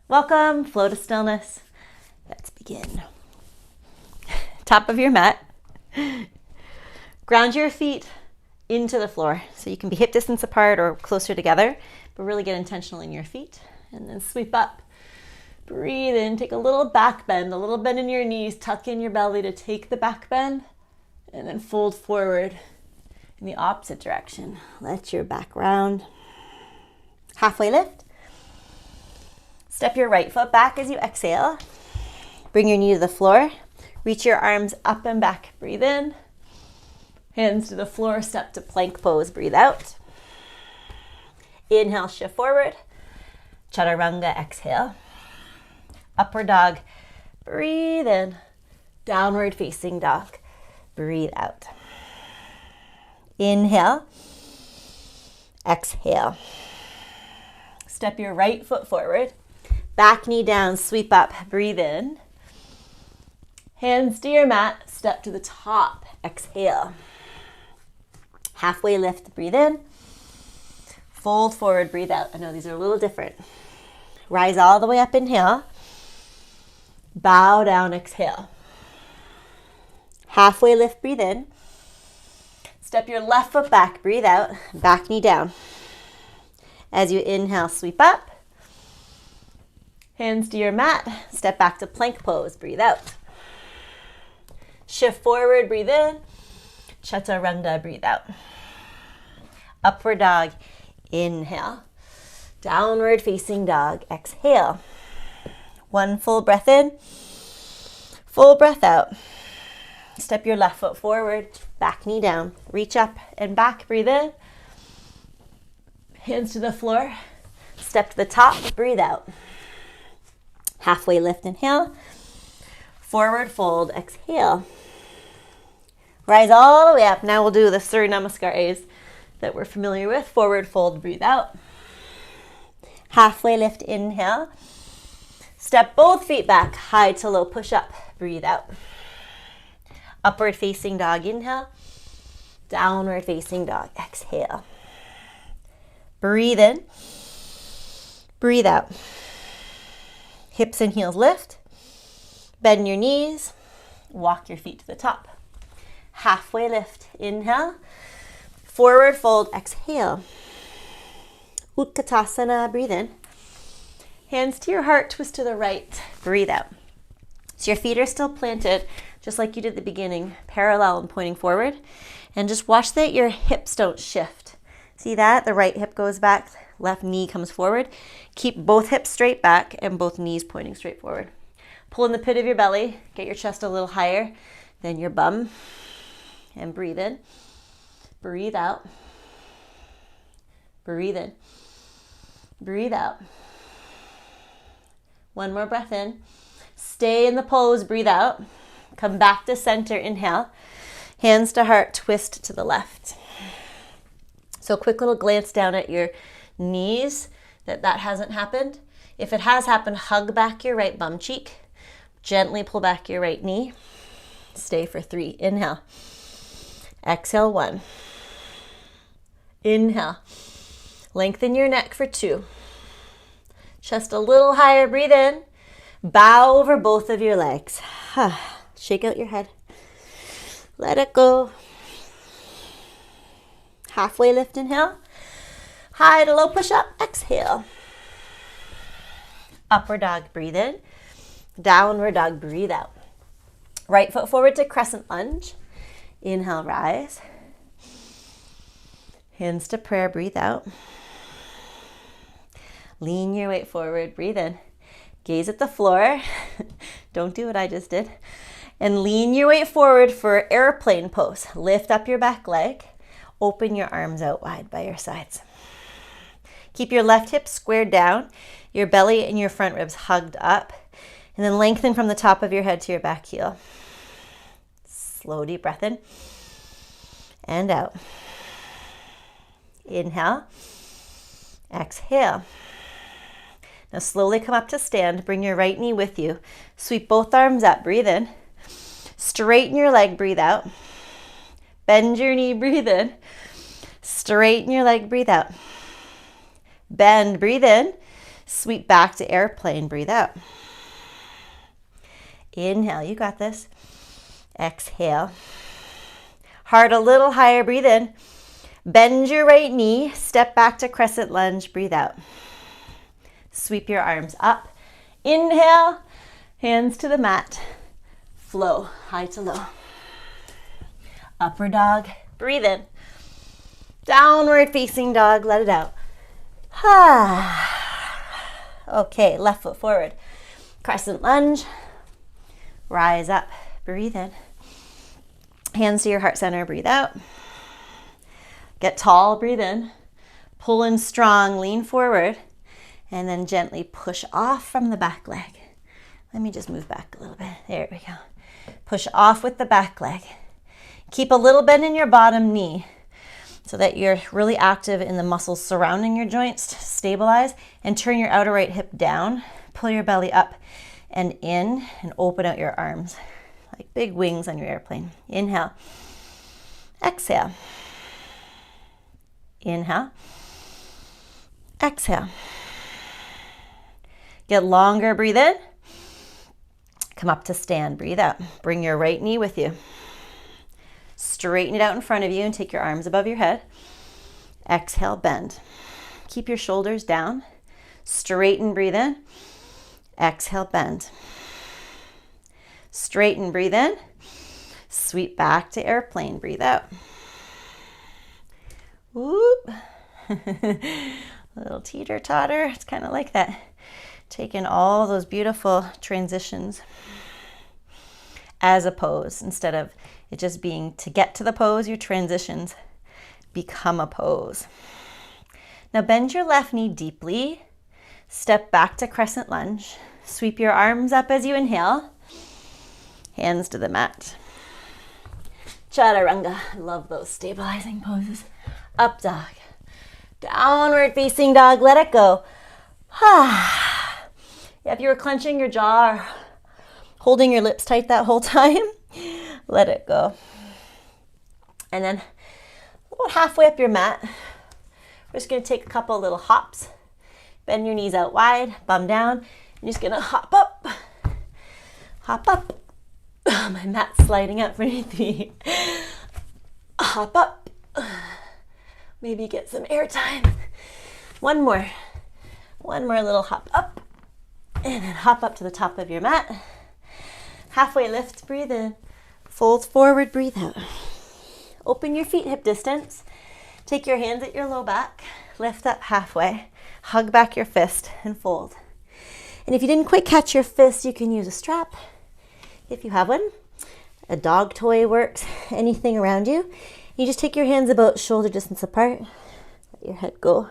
Welcome, flow to stillness. Let's begin. Top of your mat. Ground your feet into the floor. So you can be hip distance apart or closer together, but really get intentional in your feet. And then sweep up. Breathe in, take a little back bend, a little bend in your knees, tuck in your belly to take the back bend, and then fold forward in the opposite direction. Let your back round. Halfway lift. Step your right foot back as you exhale. Bring your knee to the floor. Reach your arms up and back. Breathe in. Hands to the floor. Step to plank pose. Breathe out. Inhale, shift forward. Chaturanga, exhale. Upward dog. Breathe in. Downward facing dog. Breathe out. Inhale. Exhale. Step your right foot forward. Back knee down, sweep up, breathe in. Hands to your mat, step to the top, exhale. Halfway lift, breathe in. Fold forward, breathe out. I know these are a little different. Rise all the way up, inhale. Bow down, exhale. Halfway lift, breathe in. Step your left foot back, breathe out. Back knee down. As you inhale, sweep up. Hands to your mat, step back to plank pose, breathe out. Shift forward, breathe in. Chaturanga, breathe out. Upward dog, inhale. Downward facing dog, exhale. One full breath in, full breath out. Step your left foot forward, back knee down. Reach up and back, breathe in. Hands to the floor, step to the top, breathe out. Halfway lift, inhale. Forward fold, exhale. Rise all the way up. Now we'll do the Surya Namaskaras that we're familiar with. Forward fold, breathe out. Halfway lift, inhale. Step both feet back, high to low, push up, breathe out. Upward facing dog, inhale. Downward facing dog, exhale. Breathe in. Breathe out. Hips and heels lift. Bend your knees. Walk your feet to the top. Halfway lift. Inhale. Forward fold. Exhale. Utkatasana. Breathe in. Hands to your heart. Twist to the right. Breathe out. So your feet are still planted, just like you did at the beginning, parallel and pointing forward. And just watch that your hips don't shift. See that? The right hip goes back. Left knee comes forward. Keep both hips straight back and both knees pointing straight forward. Pull in the pit of your belly. Get your chest a little higher than your bum. And breathe in. Breathe out. Breathe in. Breathe out. One more breath in. Stay in the pose. Breathe out. Come back to center. Inhale. Hands to heart. Twist to the left. So a quick little glance down at your knees, that hasn't happened. If it has happened, hug back your right bum cheek. Gently pull back your right knee. Stay for 3. Inhale. Exhale, 1. Inhale. Lengthen your neck for 2. Chest a little higher. Breathe in. Bow over both of your legs. Shake out your head. Let it go. Halfway lift, inhale. High to low push up, exhale. Upward dog, breathe in. Downward dog, breathe out. Right foot forward to crescent lunge. Inhale, rise. Hands to prayer, breathe out. Lean your weight forward, breathe in. Gaze at the floor. Don't do what I just did. And lean your weight forward for airplane pose. Lift up your back leg. Open your arms out wide by your sides. Keep your left hip squared down, your belly and your front ribs hugged up, and then lengthen from the top of your head to your back heel. Slow, deep breath in and out. Inhale, exhale. Now slowly come up to stand. Bring your right knee with you. Sweep both arms up. Breathe in. Straighten your leg. Breathe out. Bend your knee. Breathe in. Straighten your leg. Breathe out. Bend. Breathe in. Sweep back to airplane, breathe out. Inhale, you got this. Exhale. Heart a little higher, breathe in. Bend your right knee, step back to crescent lunge, breathe out. Sweep your arms up. Inhale, hands to the mat. Flow, high to low. Upward dog, breathe in. Downward facing dog, let it out. Okay, left foot forward. Crescent lunge. Rise up, breathe in. Hands to your heart center, breathe out. Get tall, breathe in. Pull in strong, lean forward. And then gently push off from the back leg. Let me just move back a little bit. There we go. Push off with the back leg. Keep a little bend in your bottom knee so that you're really active in the muscles surrounding your joints to stabilize, and turn your outer right hip down. Pull your belly up and in and open out your arms like big wings on your airplane. Inhale. Exhale. Inhale. Exhale. Get longer, breathe in. Come up to stand, breathe out. Bring your right knee with you. Straighten it out in front of you and take your arms above your head. Exhale, bend. Keep your shoulders down. Straighten, breathe in. Exhale, bend. Straighten, breathe in. Sweep back to airplane, breathe out. Whoop. Little teeter-totter. It's kind of like that. Taking all those beautiful transitions as a pose. Instead of it just being to get to the pose, your transitions become a pose. Now bend your left knee deeply. Step back to crescent lunge. Sweep your arms up as you inhale. Hands to the mat. Chaturanga. I love those stabilizing poses. Up dog. Downward facing dog. Let it go. If you were clenching your jaw or holding your lips tight that whole time, let it go. And then about halfway up your mat, we're just going to take a couple little hops. Bend your knees out wide, bum down. You're just going to hop up. Hop up. My mat's sliding out beneath me. Hop up. Maybe get some air time. One more little hop up. And then hop up to the top of your mat. Halfway lift, breathe in. Fold forward, breathe out. Open your feet hip distance. Take your hands at your low back. Lift up halfway. Hug back your fist and fold. And if you didn't quite catch your fist, you can use a strap if you have one. A dog toy works. Anything around you. You just take your hands about shoulder distance apart. Let your head go.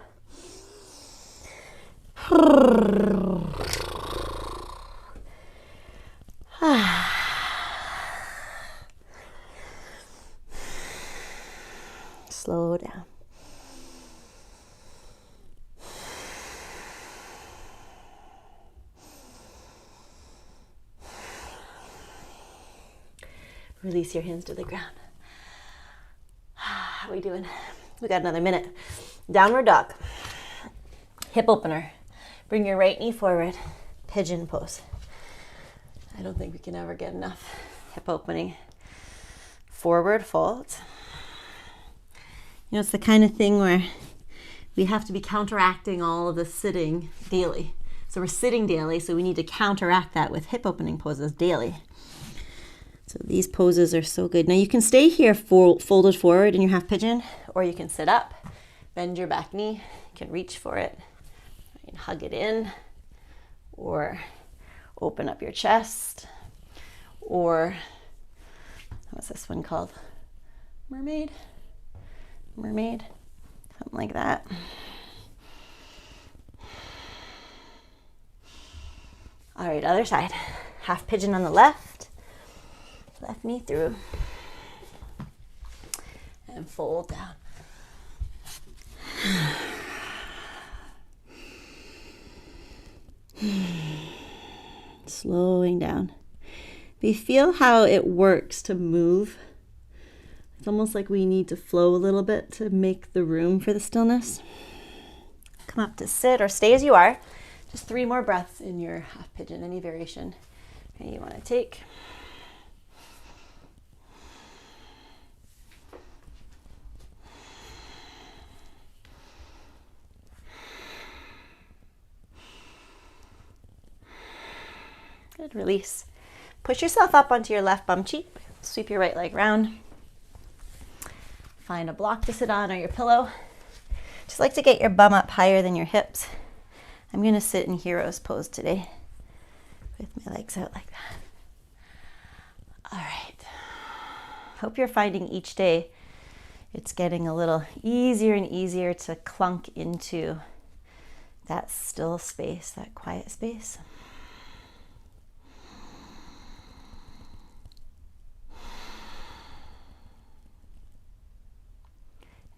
Slow down. Release your hands to the ground. How are we doing? We got another minute. Downward dog. Hip opener. Bring your right knee forward. Pigeon pose. I don't think we can ever get enough hip opening. Forward fold. You know, it's the kind of thing where we have to be counteracting all of the sitting daily. So we're sitting daily, so we need to counteract that with hip opening poses daily. So these poses are so good. Now you can stay here folded forward in your half pigeon, or you can sit up, bend your back knee, you can reach for it, and hug it in, or open up your chest, or what's this one called? Mermaid, something like that. All right, other side. Half pigeon on the left knee through, and fold down. Slowing down. We feel how it works to move. It's almost like we need to flow a little bit to make the room for the stillness. Come up to sit or stay as you are. Just 3 more breaths in your half pigeon, any variation you want to take. Good, release. Push yourself up onto your left bum cheek. Sweep your right leg round. Find a block to sit on or your pillow. Just like to get your bum up higher than your hips. I'm going to sit in hero's pose today with my legs out like that. All right. Hope you're finding each day it's getting a little easier and easier to clunk into that still space, that quiet space.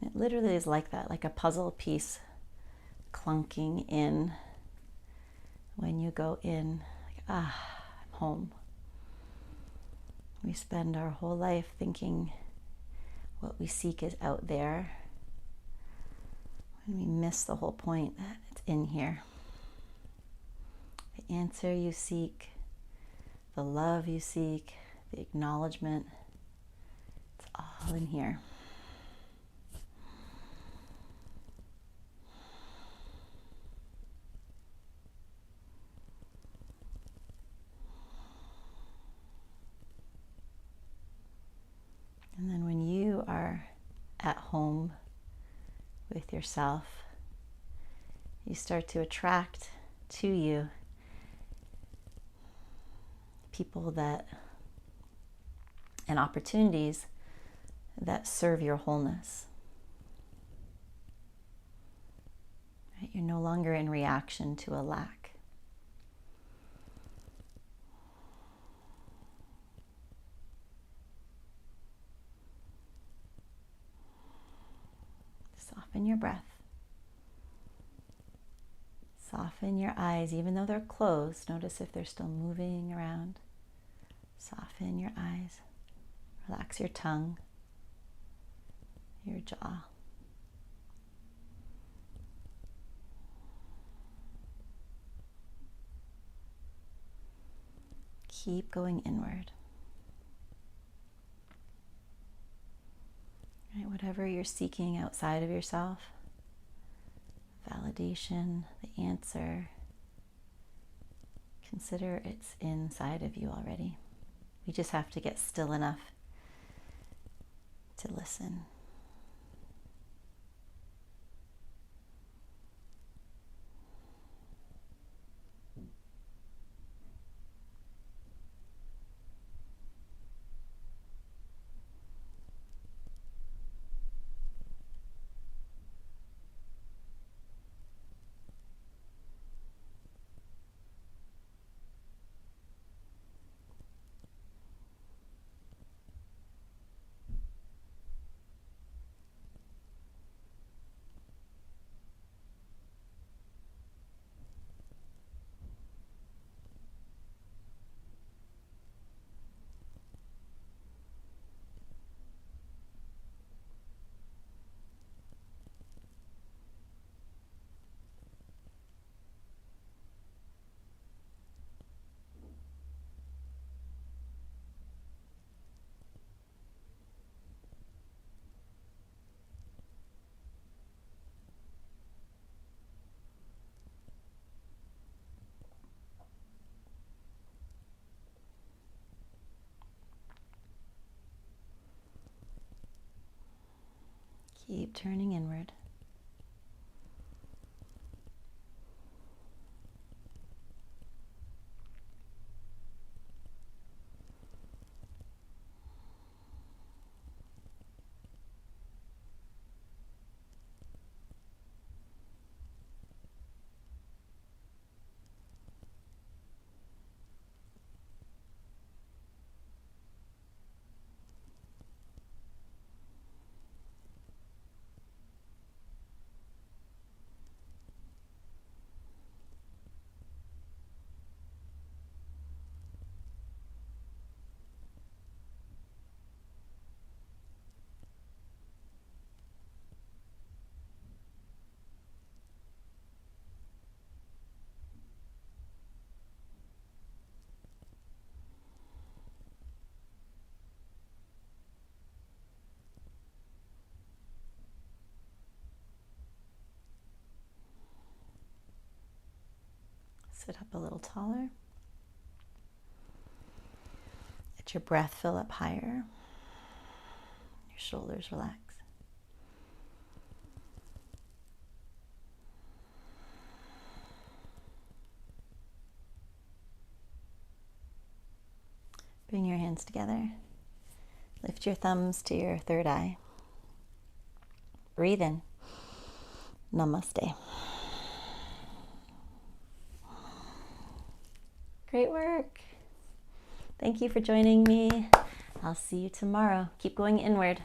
It literally is like that, like a puzzle piece clunking in when you go in, like, I'm home. We spend our whole life thinking what we seek is out there, and we miss the whole point that it's in here. The answer you seek, the love you seek, the acknowledgement, it's all in here. And then when you are at home with yourself, you start to attract to you people that and opportunities that serve your wholeness. Right? You're no longer in reaction to a lack. Soften your breath. Soften your eyes, even though they're closed. Notice if they're still moving around. Soften your eyes. Relax your tongue, your jaw. Keep going inward. Right, whatever you're seeking outside of yourself, validation, the answer, consider it's inside of you already. We just have to get still enough to listen. Keep turning inward. Sit up a little taller. Let your breath fill up higher. Your shoulders relax. Bring your hands together. Lift your thumbs to your third eye. Breathe in. Namaste. Great work. Thank you for joining me. I'll see you tomorrow. Keep going inward.